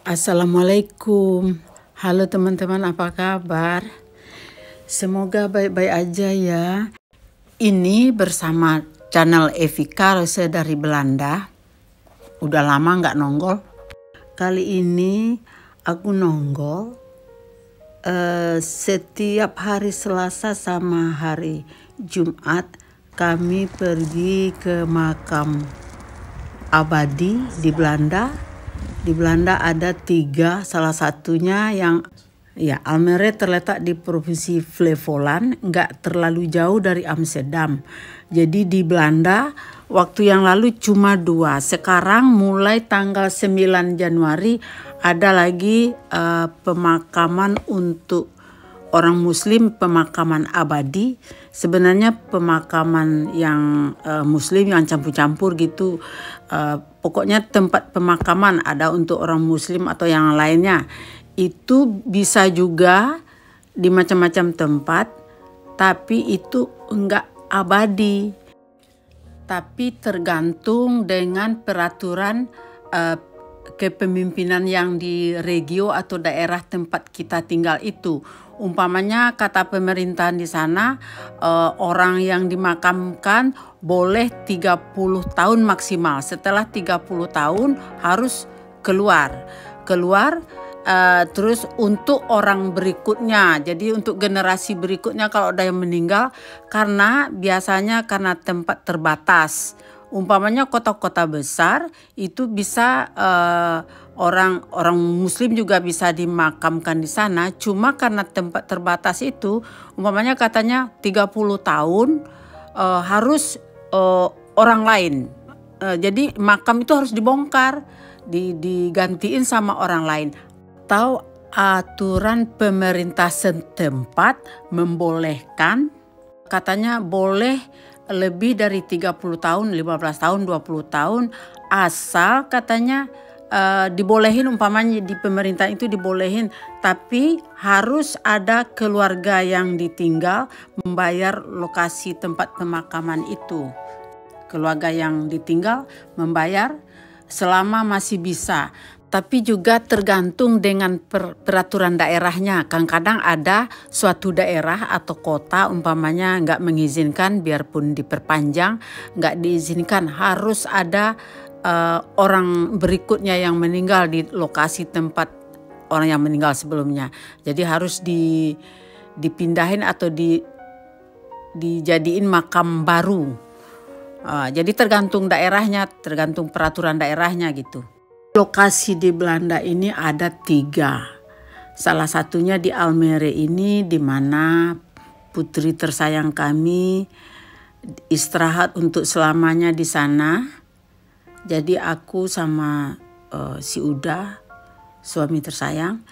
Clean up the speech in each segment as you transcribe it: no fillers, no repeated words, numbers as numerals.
Assalamualaikum. Halo teman-teman, apa kabar? Semoga baik-baik aja ya. Ini bersama channel Evika Rose dari Belanda. Udah lama nggak nongol. Kali ini aku nongol setiap hari Selasa sama hari Jumat kami pergi ke makam abadi di Belanda. Di Belanda ada 3, salah satunya yang Almere terletak di provinsi Flevoland, nggak terlalu jauh dari Amsterdam. Jadi di Belanda waktu yang lalu cuma 2. Sekarang mulai tanggal 9 Januari ada lagi pemakaman untuk orang Muslim, pemakaman abadi. Sebenarnya pemakaman yang Muslim yang campur-campur gitu. Pokoknya tempat pemakaman ada untuk orang Muslim atau yang lainnya. Itu bisa juga di macam-macam tempat, tapi itu enggak abadi. Tapi tergantung dengan peraturan kepemimpinan yang di regio atau daerah tempat kita tinggal itu. Umpamanya kata pemerintahan di sana orang yang dimakamkan boleh 30 tahun maksimal. Setelah 30 tahun harus keluar. Terus untuk orang berikutnya, jadi untuk generasi berikutnya kalau ada yang meninggal, karena biasanya karena tempat terbatas. Umpamanya kota-kota besar itu bisa orang Muslim juga bisa dimakamkan di sana. Cuma karena tempat terbatas itu, umpamanya katanya 30 tahun harus orang lain. Jadi makam itu harus dibongkar, digantiin sama orang lain. Atau aturan pemerintah setempat membolehkan, katanya boleh lebih dari 30 tahun, 15 tahun, 20 tahun, asal katanya dibolehin, umpamanya di pemerintah itu dibolehin, tapi harus ada keluarga yang ditinggal membayar lokasi tempat pemakaman itu. Keluarga yang ditinggal membayar selama masih bisa. Tapi juga tergantung dengan peraturan daerahnya. Kadang-kadang ada suatu daerah atau kota umpamanya nggak mengizinkan, biarpun diperpanjang nggak diizinkan, harus ada orang berikutnya yang meninggal di lokasi tempat orang yang meninggal sebelumnya. Jadi harus dipindahin atau dijadiin makam baru. Jadi tergantung daerahnya, tergantung peraturan daerahnya gitu. Lokasi di Belanda ini ada 3. Salah satunya di Almere ini, di mana putri tersayang kami istirahat untuk selamanya di sana. Jadi aku sama si Uda, suami tersayang,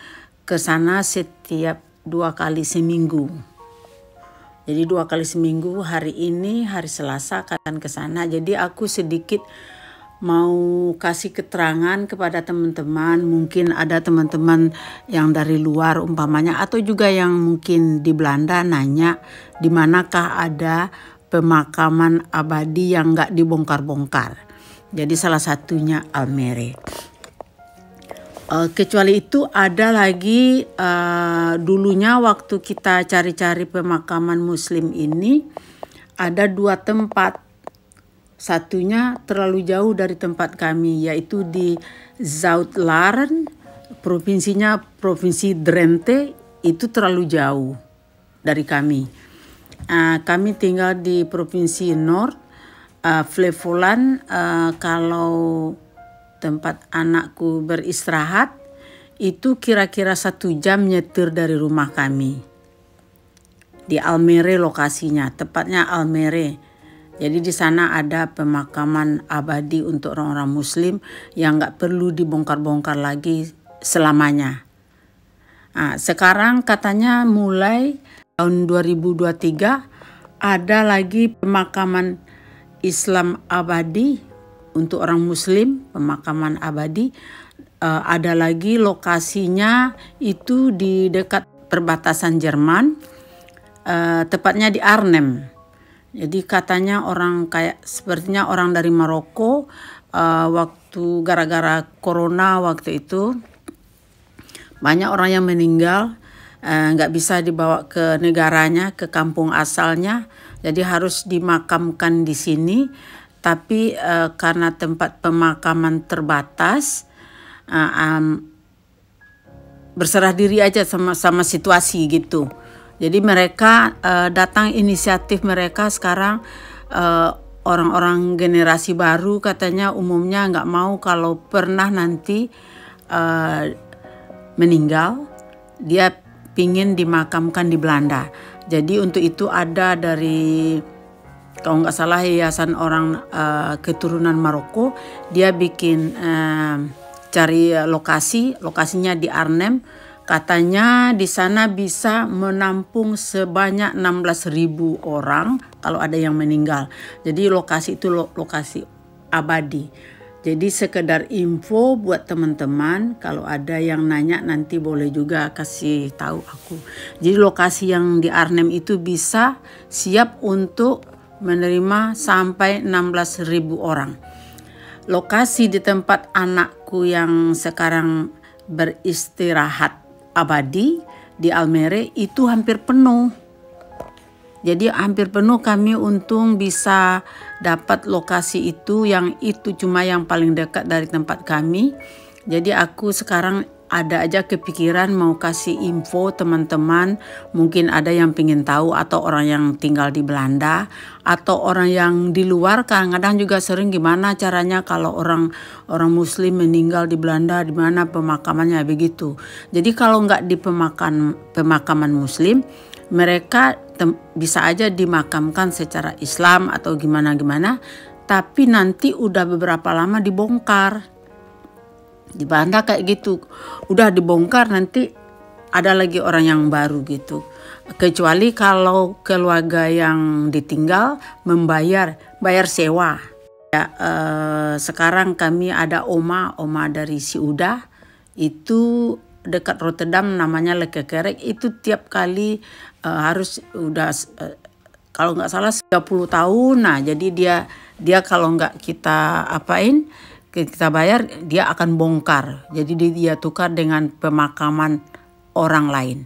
ke sana setiap 2 kali seminggu. Jadi 2 kali seminggu, hari ini hari Selasa akan ke sana. Jadi aku sedikit mau kasih keterangan kepada teman-teman, mungkin ada teman-teman yang dari luar umpamanya atau juga yang mungkin di Belanda nanya di manakah ada pemakaman abadi yang nggak dibongkar-bongkar. Jadi salah satunya Almere. Kecuali itu ada lagi dulunya waktu kita cari-cari pemakaman Muslim ini ada 2 tempat. Satunya terlalu jauh dari tempat kami, yaitu di Zuid-Laren, provinsi Drenthe, itu terlalu jauh dari kami. Kami tinggal di provinsi Noord, Flevoland. Kalau tempat anakku beristirahat itu kira-kira 1 jam nyetir dari rumah kami. Di Almere lokasinya, tepatnya Almere. Jadi di sana ada pemakaman abadi untuk orang-orang Muslim yang nggak perlu dibongkar-bongkar lagi selamanya. Sekarang katanya mulai tahun 2023 ada lagi pemakaman Islam abadi untuk orang Muslim, pemakaman abadi. Ada lagi lokasinya itu di dekat perbatasan Jerman, tepatnya di Arnhem. Jadi katanya sepertinya orang dari Maroko waktu gara-gara corona waktu itu Banyak orang yang meninggal, nggak bisa dibawa ke negaranya, ke kampung asalnya, jadi harus dimakamkan di sini. Tapi karena tempat pemakaman terbatas, berserah diri aja sama situasi gitu. Jadi mereka datang, inisiatif mereka sekarang, orang-orang generasi baru katanya umumnya nggak mau kalau pernah nanti meninggal, dia pingin dimakamkan di Belanda. Jadi untuk itu ada dari, kalau nggak salah, yayasan orang keturunan Maroko, dia bikin cari lokasinya di Arnhem. Katanya di sana bisa menampung sebanyak 16.000 orang kalau ada yang meninggal. Jadi lokasi itu lokasi abadi. Jadi sekedar info buat teman-teman, kalau ada yang nanya nanti boleh juga kasih tahu aku. Jadi lokasi yang di Arnhem itu bisa siap untuk menerima sampai 16.000 orang. Lokasi di tempat anakku yang sekarang beristirahat abadi di Almere itu hampir penuh. Jadi hampir penuh, kami untung bisa dapat lokasi itu, yang itu cuma yang paling dekat dari tempat kami. Jadi aku sekarang ada aja kepikiran mau kasih info teman-teman, mungkin ada yang pengen tahu, atau orang yang tinggal di Belanda, atau orang yang di luar. Kadang-kadang juga sering gimana caranya kalau orang Muslim meninggal di Belanda, di mana pemakamannya, begitu. Jadi kalau nggak di pemakaman Muslim, mereka bisa aja dimakamkan secara Islam atau gimana-gimana, tapi nanti udah beberapa lama dibongkar. Di Belanda kayak gitu, udah dibongkar nanti ada lagi orang yang baru gitu. Kecuali kalau keluarga yang ditinggal bayar sewa. Ya, sekarang kami ada oma dari Ciuda, itu dekat Rotterdam, namanya Lekekerk. Itu tiap kali harus udah kalau nggak salah 30 tahun. Nah, jadi dia kalau nggak kita bayar, dia akan bongkar. Jadi dia tukar dengan pemakaman orang lain.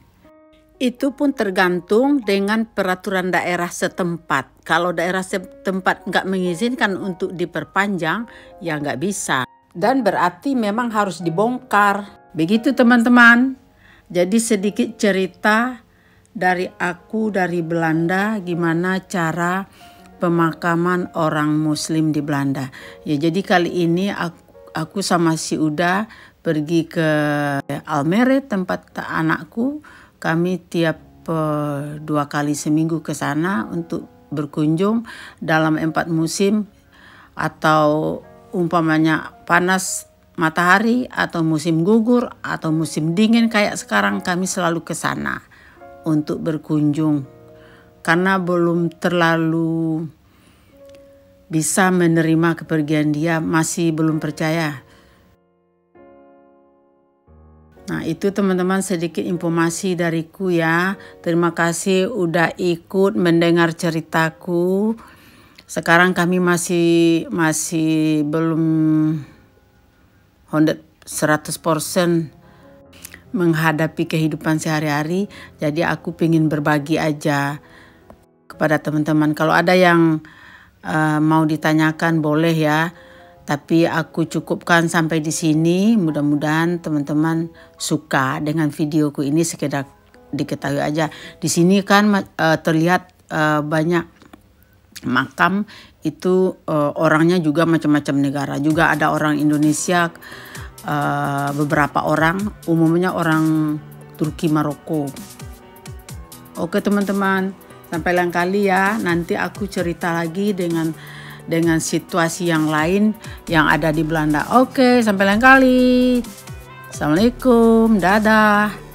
Itu pun tergantung dengan peraturan daerah setempat. Kalau daerah setempat nggak mengizinkan untuk diperpanjang, ya nggak bisa. Dan berarti memang harus dibongkar. Begitu teman-teman. Jadi sedikit cerita dari aku dari Belanda, gimana cara pemakaman orang Muslim di Belanda. Ya, jadi kali ini aku sama si Uda pergi ke Almere, tempat anakku. Kami tiap 2 kali seminggu ke sana untuk berkunjung dalam 4 musim, atau umpamanya panas matahari, atau musim gugur, atau musim dingin kayak sekarang, kami selalu ke sana untuk berkunjung. Karena belum terlalu bisa menerima kepergian dia, masih belum percaya. Nah, itu teman-teman sedikit informasi dariku ya. Terima kasih udah ikut mendengar ceritaku. Sekarang kami masih belum 100% menghadapi kehidupan sehari-hari. Jadi aku pengen berbagi aja kepada teman-teman. Kalau ada yang mau ditanyakan boleh ya, tapi aku cukupkan sampai di sini. Mudah-mudahan teman-teman suka dengan videoku ini, sekedar diketahui aja. Di sini kan terlihat banyak makam itu, orangnya juga macam-macam negara. Juga ada orang Indonesia, beberapa orang, umumnya orang Turki, Maroko. Oke teman-teman, sampai lain kali ya. Nanti aku cerita lagi dengan situasi yang lain yang ada di Belanda. Oke, sampai lain kali. Assalamualaikum, dadah.